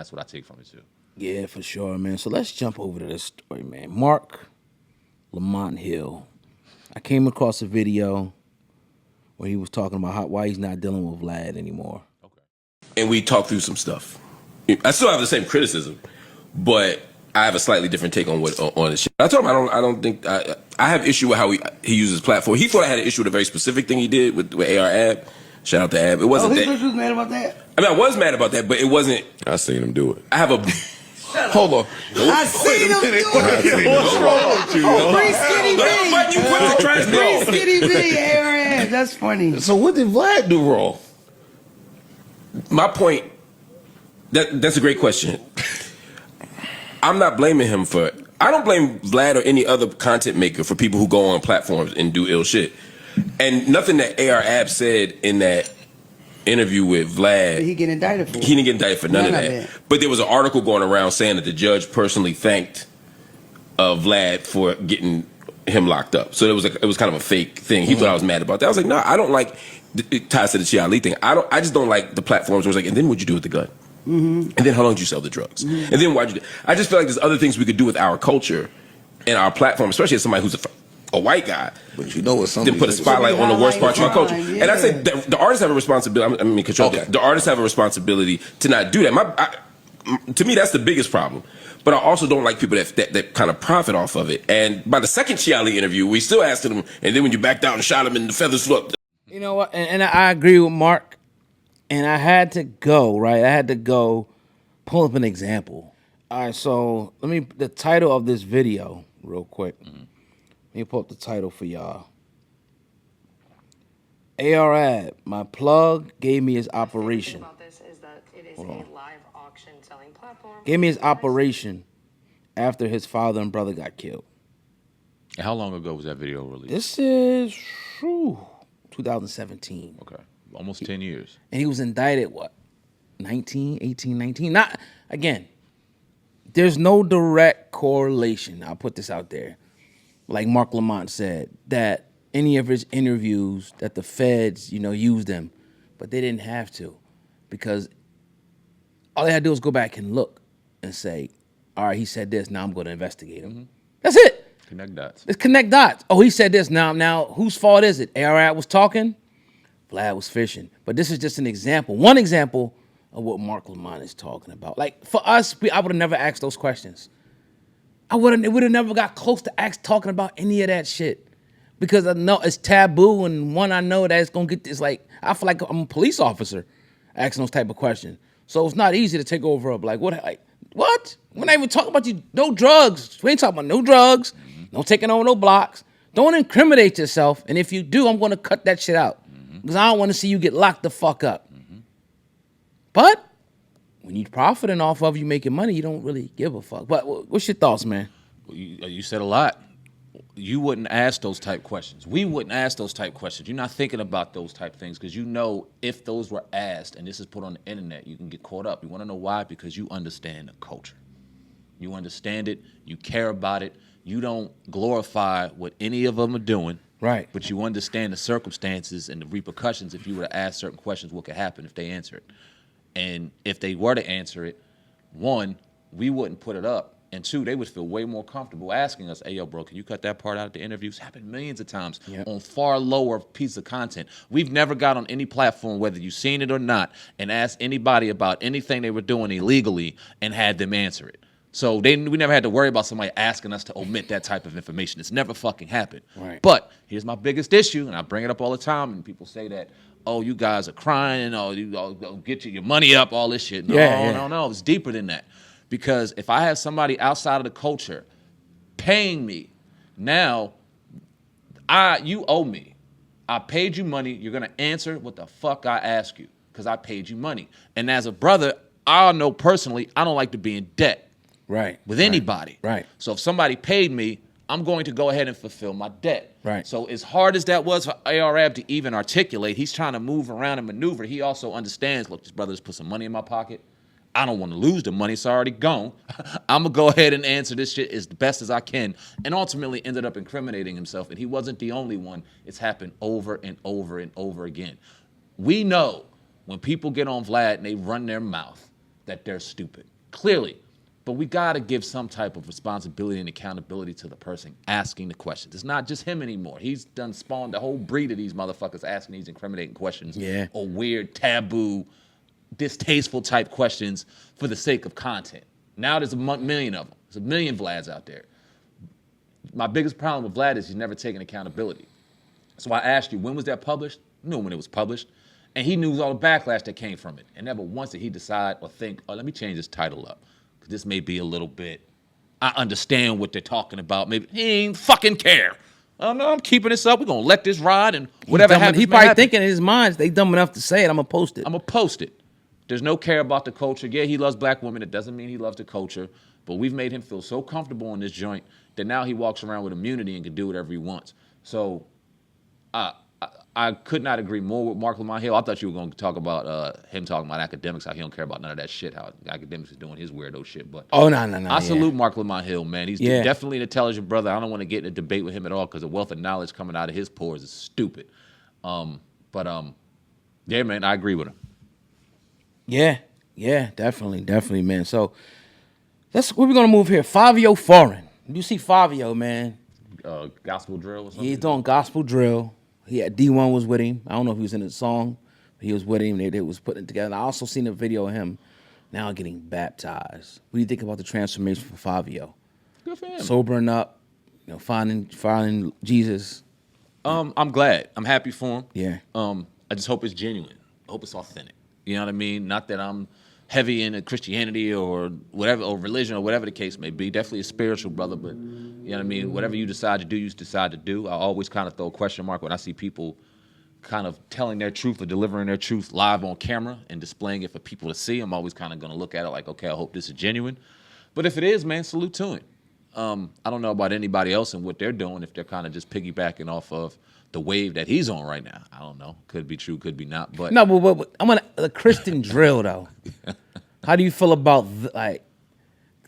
that's what I take from it too. Yeah, for sure, man. So let's jump over to this story, man. Marc, Lamont Hill. I came across a video where he was talking about why he's not dealing with Vlad anymore. Okay. And we talked through some stuff. I still have the same criticism, but I have a slightly different take on this shit. I told him I don't think I have issue with how he uses platform. He thought I had an issue with a very specific thing he did with AR Ab. Shout out to Ab. It wasn't that. He was mad about that. I mean, I was mad about that, but it wasn't. I seen him do it. I have a. Hold on. I seen him do it. What's wrong with you? Free Skinny B. But you put the trash Free Skinny B. Aaron, that's funny. So what did Vlad do wrong? My point. That's a great question. I'm not blaming him for. I don't blame Vlad or any other content maker for people who go on platforms and do ill shit. And nothing that AR Ab said in that interview with Vlad. Did he get indicted for? He didn't get indicted for none of that. But there was an article going around saying that the judge personally thanked Vlad for getting him locked up. So it was kind of a fake thing. He thought I was mad about that. I was like, no, I don't like. It ties to the Chi Ali thing. I just don't like the platforms where it's like, and then what'd you do with the gun? And then how long did you sell the drugs? And then why'd you? I just feel like there's other things we could do with our culture and our platform, especially as somebody who's a white guy. But you know what? Then put a spotlight on the worst parts of our culture. Yeah. And I say the artists have a responsibility. I mean, control. Okay. The artists have a responsibility to not do that. To me, that's the biggest problem. But I also don't like people that kind of profit off of it. And by the second Chi Ali interview, we still asked him, and then when you backed out and shot him and the feathers flew up. You know what? And I agree with Marc. And I had to go, right? I had to go pull up an example. All right, so the title of this video, real quick. Let me pull up the title for y'all. AR Ab, my plug gave me his operation. About this is that it is a live auction selling platform. Gave me his operation after his father and brother got killed. And how long ago was that video released? This is 2017. Okay. Almost 10 years. And he was indicted, what, 19? Not, again, there's no direct correlation. I'll put this out there. Like Marc Lamont said, that any of his interviews that the feds, used them, but they didn't have to, because all they had to do was go back and look and say, all right, he said this, now I'm going to investigate him. That's it. Connect dots. Let's connect dots. Oh, he said this, now whose fault is it? AR was talking, Vlad was fishing. But this is just an example, one example of what Marc Lamont is talking about. Like, for us, I would have never asked those questions. It would have never got close to talking about any of that shit. Because I know it's taboo, and one, I know that it's going to get this, like, I feel like I'm a police officer asking those type of questions. So it's not easy to take over up, like, what? We're not even talking about no drugs. We ain't talking about no drugs, no taking over no blocks. Don't incriminate yourself, and if you do, I'm going to cut that shit out. Because I don't want to see you get locked the fuck up. But when you're profiting off of you making money, you don't really give a fuck. But what's your thoughts, man? You said a lot. You wouldn't ask those type questions. We wouldn't ask those type questions. You're not thinking about those type things because you know if those were asked and this is put on the internet, you can get caught up. You want to know why? Because you understand the culture. You understand it. You care about it. You don't glorify what any of them are doing. Right. But you understand the circumstances and the repercussions if you were to ask certain questions, what could happen if they answer it. And if they were to answer it, one, we wouldn't put it up. And two, they would feel way more comfortable asking us, hey, yo, bro, can you cut that part out of the interviews? It's happened millions of times on far lower piece of content. We've never got on any platform, whether you've seen it or not, and asked anybody about anything they were doing illegally and had them answer it. So we never had to worry about somebody asking us to omit that type of information. It's never fucking happened. Right. But here's my biggest issue, and I bring it up all the time, and people say that, oh, you guys are crying, oh, you get your money up, all this shit. No, it's deeper than that. Because if I have somebody outside of the culture paying me, now you owe me. I paid you money. You're going to answer what the fuck I ask you because I paid you money. And as a brother, I know personally I don't like to be in debt with anybody. Right. So if somebody paid me, I'm going to go ahead and fulfill my debt. Right. So as hard as that was for AR to even articulate, he's trying to move around and maneuver. He also understands, look, this brother just put some money in my pocket. I don't want to lose the money. It's already gone. I'm going to go ahead and answer this shit as best as I can. And ultimately ended up incriminating himself. And he wasn't the only one. It's happened over and over and over again. We know when people get on Vlad and they run their mouth that they're stupid. clearly. But we got to give some type of responsibility and accountability to the person asking the questions. It's not just him anymore. He's done spawned a whole breed of these motherfuckers asking these incriminating questions or weird, taboo, distasteful type questions for the sake of content. Now there's a million of them. There's a million Vlads out there. My biggest problem with Vlad is he's never taken accountability. So I asked you, when was that published? I knew when it was published. And he knew all the backlash that came from it. And never once did he decide or think, oh, let me change this title up. Because this may be a little bit, I understand what they're talking about. Maybe he ain't fucking care. Oh, no, I'm keeping this up. We're going to let this ride and whatever happens. He probably thinking in his mind, they dumb enough to say it. I'm going to post it. I'm going to post it. There's no care about the culture. Yeah, he loves black women. It doesn't mean he loves the culture. But we've made him feel so comfortable in this joint that now he walks around with immunity and can do whatever he wants. So I could not agree more with Marc Lamont Hill. I thought you were going to talk about him talking about academics, how he don't care about none of that shit, how academics is doing his weirdo shit. But no. I salute Marc Lamont Hill, man. He's definitely an intelligent brother. I don't want to get in a debate with him at all because the wealth of knowledge coming out of his pores is stupid. Yeah, man, I agree with him. Yeah, definitely, man. So where we gonna move here? Fivio Foreign. You see Fivio, man. Gospel drill or something? He's doing gospel drill. He had D1 was with him. I don't know if he was in the song, but he was with him. They was putting it together. And I also seen a video of him now getting baptized. What do you think about the transformation for Fivio? Good for him. Sobering up, finding Jesus. I'm glad. I'm happy for him. Yeah. I just hope it's genuine. I hope it's authentic. You know what I mean? Not that I'm heavy into Christianity or whatever, or religion or whatever the case may be. Definitely a spiritual brother, but you know what I mean? Whatever you decide to do, you decide to do. I always kind of throw a question mark when I see people kind of telling their truth or delivering their truth live on camera and displaying it for people to see. I'm always kind of going to look at it like, okay, I hope this is genuine. But if it is, man, salute to him. I don't know about anybody else and what they're doing, if they're kind of just piggybacking off of the wave that he's on right now. I don't know. Could be true, could be not. But no, but I'm on the Christian drill though. How do you feel about I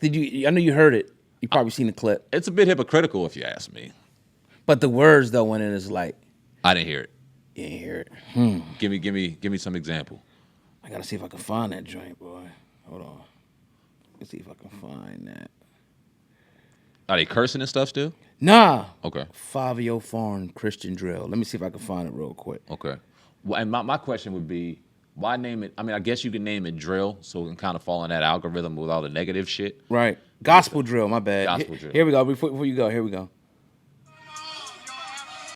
know you heard it. You probably seen the clip. It's a bit hypocritical if you ask me. But the words though, when it is like, I didn't hear it. You didn't hear it. Give me some example. I gotta see if I can find that joint, boy. Hold on. Let's see if I can find that. Are they cursing and stuff still? Nah. Okay. Fivio Foreign Christian drill. Let me see if I can find it real quick. Okay. Well, and my question would be, why name it? I mean, I guess you can name it drill, so it can kind of fall in that algorithm with all the negative shit. Right. Gospel drill. My bad. Gospel drill. Here we go. Before you go, here we go.